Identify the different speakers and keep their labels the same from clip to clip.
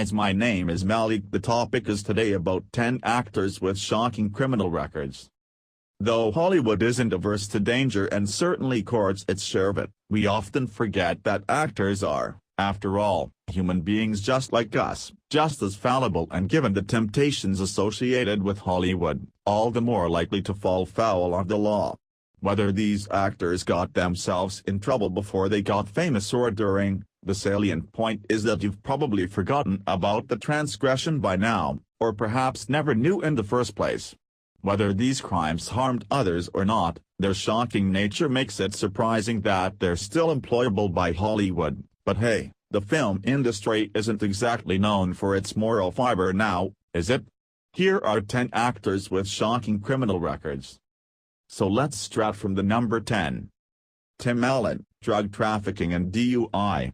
Speaker 1: guys, my name is Malik. The topic is today about 10 actors with shocking criminal records. Though Hollywood isn't averse to danger and certainly courts its share of it, we often forget that actors are, after all, human beings just like us, just as fallible, and given the temptations associated with Hollywood, all the more likely to fall foul of the law. Whether these actors got themselves in trouble before they got famous or during, the salient point is that you've probably forgotten about the transgression by now, or perhaps never knew in the first place. Whether these crimes harmed others or not, their shocking nature makes it surprising that they're still employable by Hollywood. But hey, the film industry isn't exactly known for its moral fiber now, is it? Here are 10 actors with shocking criminal records. So let's start from the number 10. Tim Allen, drug trafficking and DUI.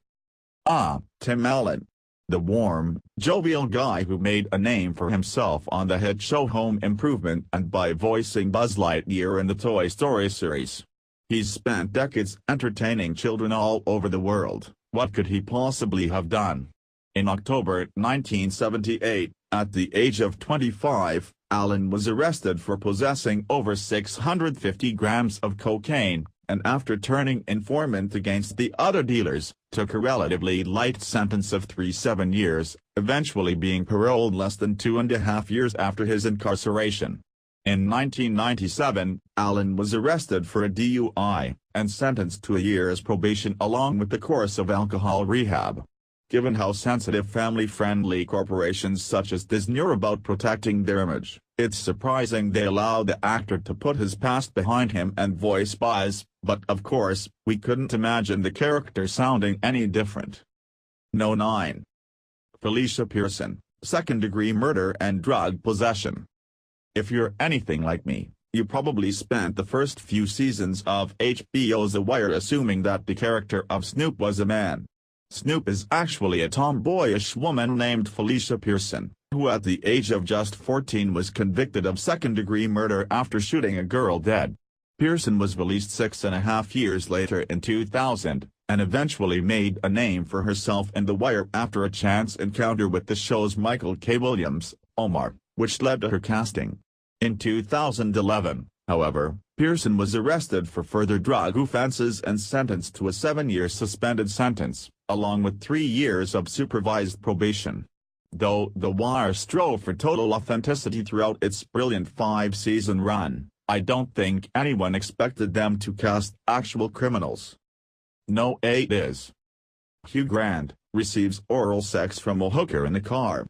Speaker 1: Tim Allen. The warm, jovial guy who made a name for himself on the hit show Home Improvement and by voicing Buzz Lightyear in the Toy Story series. He's spent decades entertaining children all over the world. What could he possibly have done? In October 1978, at the age of 25, Allen was arrested for possessing over 650 grams of cocaine, and after turning informant against the other dealers, took a relatively light sentence of 7 years, eventually being paroled less than 2.5 years after his incarceration. In 1997, Allen was arrested for a DUI, and sentenced to a year's probation along with the course of alcohol rehab. Given how sensitive family-friendly corporations such as Disney are about protecting their image, it's surprising they allow the actor to put his past behind him and voice Buzz, but of course, we couldn't imagine the character sounding any different. No. 9. Felicia Pearson, second-degree murder and drug possession. If you're anything like me, you probably spent the first few seasons of HBO's The Wire assuming that the character of Snoop was a man. Snoop is actually a tomboyish woman named Felicia Pearson, who at the age of just 14 was convicted of second-degree murder after shooting a girl dead. Pearson was released 6.5 years later in 2000, and eventually made a name for herself in The Wire after a chance encounter with the show's Michael K. Williams, Omar, which led to her casting. In 2011, however, Pearson was arrested for further drug offenses and sentenced to a 7-year suspended sentence, along with 3 years of supervised probation. Though The Wire strove for total authenticity throughout its brilliant 5-season run, I don't think anyone expected them to cast actual criminals. No. 8 is Hugh Grant, receives oral sex from a hooker in a car.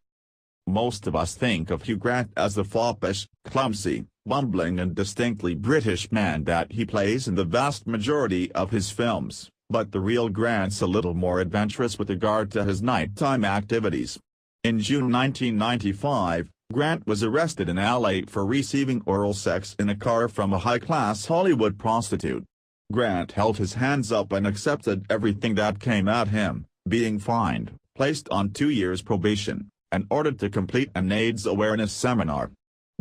Speaker 1: Most of us think of Hugh Grant as the foppish, clumsy, bumbling and distinctly British man that he plays in the vast majority of his films, but the real Grant's a little more adventurous with regard to his nighttime activities. In June 1995, Grant was arrested in LA for receiving oral sex in a car from a high-class Hollywood prostitute. Grant held his hands up and accepted everything that came at him, being fined, placed on 2 years probation, and ordered to complete an AIDS awareness seminar.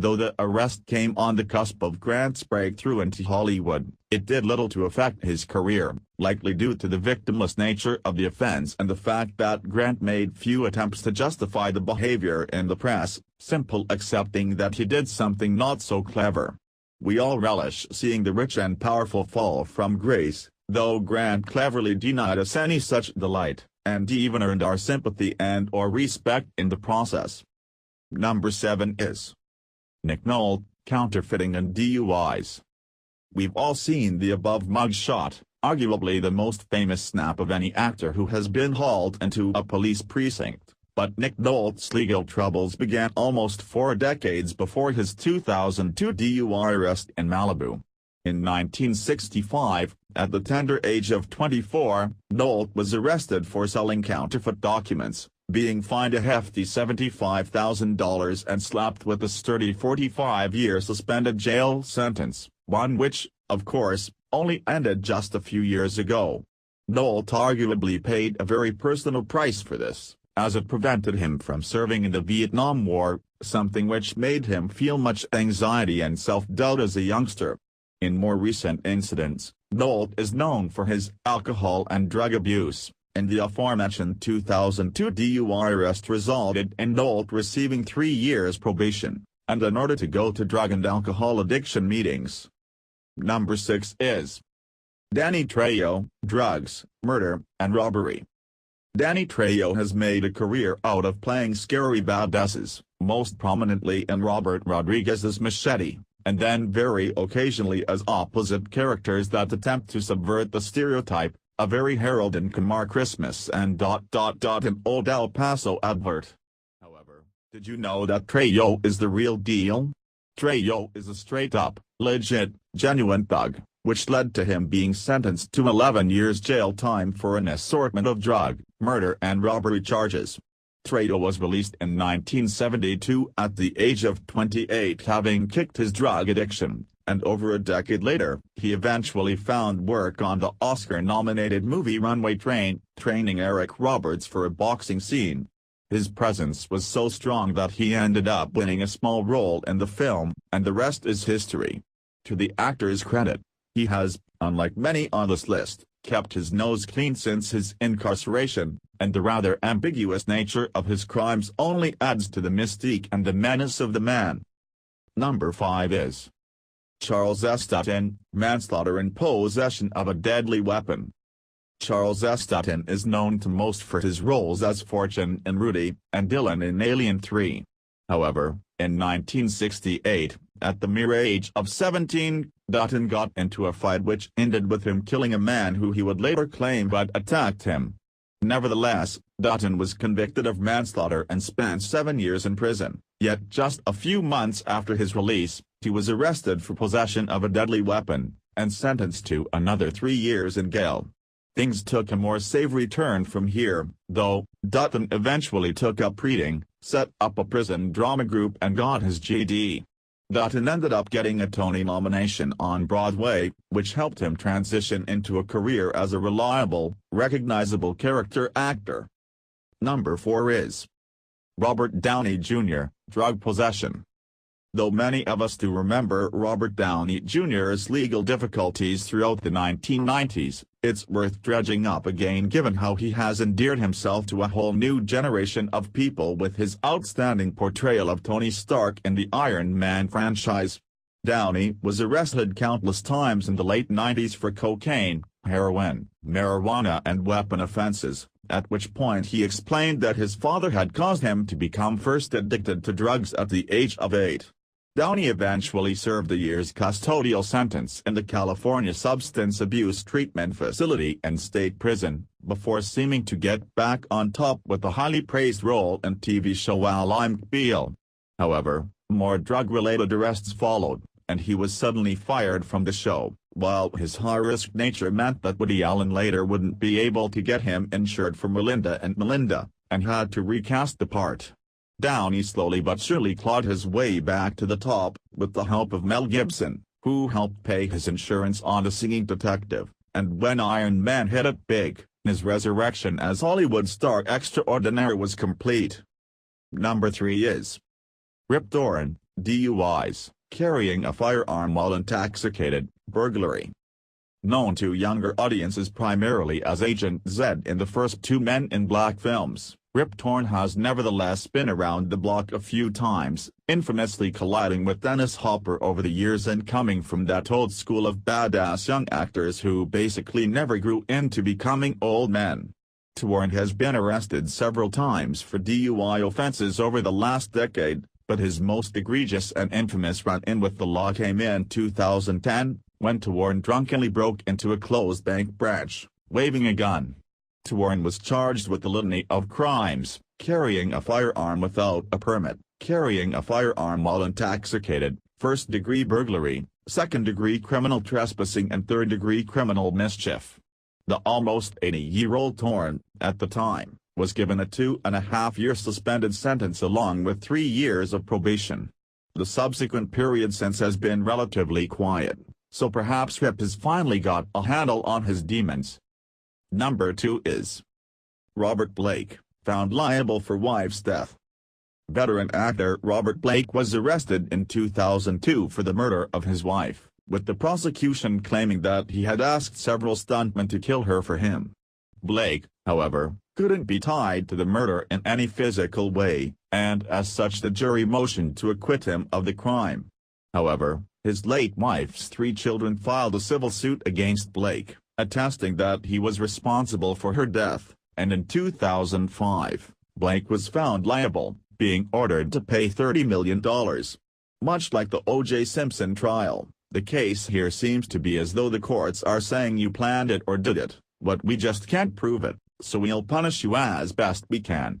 Speaker 1: Though the arrest came on the cusp of Grant's breakthrough into Hollywood, it did little to affect his career, likely due to the victimless nature of the offense and the fact that Grant made few attempts to justify the behavior in the press, simply accepting that he did something not so clever. We all relish seeing the rich and powerful fall from grace, though Grant cleverly denied us any such delight, and even earned our sympathy and/or respect in the process. Number 7 is Nick Nolte, counterfeiting and DUIs. We've all seen the above mugshot, arguably the most famous snap of any actor who has been hauled into a police precinct, but Nick Nolte's legal troubles began almost 4 decades before his 2002 DUI arrest in Malibu. In 1965, at the tender age of 24, Nolte was arrested for selling counterfeit documents, being fined a hefty $75,000 and slapped with a sturdy 45-year suspended jail sentence, one which, of course, only ended just a few years ago. Nolte arguably paid a very personal price for this, as it prevented him from serving in the Vietnam War, something which made him feel much anxiety and self-doubt as a youngster. In more recent incidents, Nolte is known for his alcohol and drug abuse, and the aforementioned 2002 DUI arrest resulted in Holt receiving 3 years probation, and an order to go to drug and alcohol addiction meetings. Number 6 is Danny Trejo, drugs, murder, and robbery. Danny Trejo has made a career out of playing scary badasses, most prominently in Robert Rodriguez's Machete, and then very occasionally as opposite characters that attempt to subvert the stereotype, a very Harold and Kumar Christmas and ... an old El Paso advert. However, did you know that Trejo is the real deal? Trejo is a straight-up, legit, genuine thug, which led to him being sentenced to 11 years jail time for an assortment of drug, murder and robbery charges. Trejo was released in 1972 at the age of 28, having kicked his drug addiction, and over a decade later, he eventually found work on the Oscar-nominated movie Runway Train, training Eric Roberts for a boxing scene. His presence was so strong that he ended up winning a small role in the film, and the rest is history. To the actor's credit, he has, unlike many on this list, kept his nose clean since his incarceration, and the rather ambiguous nature of his crimes only adds to the mystique and the menace of the man. Number 5 is Charles S. Dutton, manslaughter and possession of a deadly weapon. Charles S. Dutton is known to most for his roles as Fortune in Rudy and Dylan in Alien 3. However, in 1968, at the mere age of 17, Dutton got into a fight which ended with him killing a man who he would later claim had attacked him. Nevertheless, Dutton was convicted of manslaughter and spent 7 years in prison, yet just a few months after his release, he was arrested for possession of a deadly weapon, and sentenced to another 3 years in jail. Things took a more savory turn from here, though. Dutton eventually took up reading, set up a prison drama group and got his GED. Dutton ended up getting a Tony nomination on Broadway, which helped him transition into a career as a reliable, recognizable character actor. Number 4 is Robert Downey Jr., drug possession. Though many of us do remember Robert Downey Jr.'s legal difficulties throughout the 1990s, it's worth dredging up again given how he has endeared himself to a whole new generation of people with his outstanding portrayal of Tony Stark in the Iron Man franchise. Downey was arrested countless times in the late 90s for cocaine, heroin, marijuana and weapon offenses, at which point he explained that his father had caused him to become first addicted to drugs at the age of 8. Downey eventually served a year's custodial sentence in the California Substance Abuse Treatment Facility and state prison, before seeming to get back on top with a highly praised role in TV show Ally McBeal. However, more drug-related arrests followed, and he was suddenly fired from the show, while his high-risk nature meant that Woody Allen later wouldn't be able to get him insured for Melinda and Melinda, and had to recast the part. Downey slowly but surely clawed his way back to the top, with the help of Mel Gibson, who helped pay his insurance on The Singing Detective, and when Iron Man hit it big, his resurrection as Hollywood star extraordinaire was complete. Number 3 is Rip Torn, DUIs, carrying a firearm while intoxicated, burglary. Known to younger audiences primarily as Agent Zed in the first 2 Men in Black films, Rip Torn has nevertheless been around the block a few times, infamously colliding with Dennis Hopper over the years and coming from that old school of badass young actors who basically never grew into becoming old men. Torn has been arrested several times for DUI offenses over the last decade, but his most egregious and infamous run-in with the law came in 2010, when Torn drunkenly broke into a closed bank branch, waving a gun. Torn was charged with a litany of crimes: carrying a firearm without a permit, carrying a firearm while intoxicated, first-degree burglary, second-degree criminal trespassing and third-degree criminal mischief. The almost 80-year-old Torn, at the time, was given a 2.5-year suspended sentence along with 3 years of probation. The subsequent period since has been relatively quiet, so perhaps Rip has finally got a handle on his demons. Number 2 is Robert Blake, found liable for wife's death. Veteran actor Robert Blake was arrested in 2002 for the murder of his wife, with the prosecution claiming that he had asked several stuntmen to kill her for him. Blake, however, couldn't be tied to the murder in any physical way, and as such the jury motioned to acquit him of the crime. However, his late wife's 3 children filed a civil suit against Blake, attesting that he was responsible for her death, and in 2005, Blake was found liable, being ordered to pay $30 million. Much like the O.J. Simpson trial, the case here seems to be as though the courts are saying you planned it or did it, but we just can't prove it, so we'll punish you as best we can.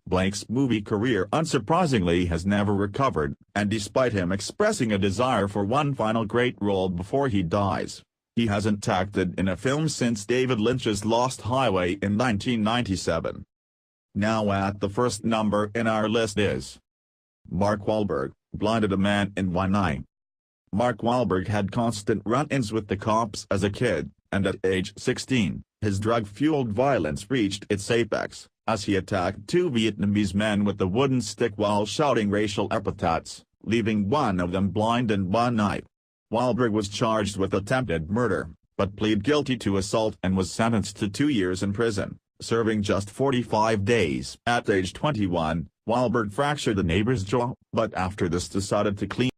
Speaker 1: Blake's movie career unsurprisingly has never recovered, and despite him expressing a desire for one final great role before he dies, he hasn't acted in a film since David Lynch's Lost Highway in 1997. Now at the first number in our list is Mark Wahlberg, blinded a man in one eye. Mark Wahlberg had constant run-ins with the cops as a kid, and at age 16, his drug-fueled violence reached its apex, as he attacked 2 Vietnamese men with a wooden stick while shouting racial epithets, leaving one of them blind in one eye. Wahlberg was charged with attempted murder, but pleaded guilty to assault and was sentenced to 2 years in prison, serving just 45 days. At age 21, Wahlberg fractured a neighbor's jaw, but after this decided to clean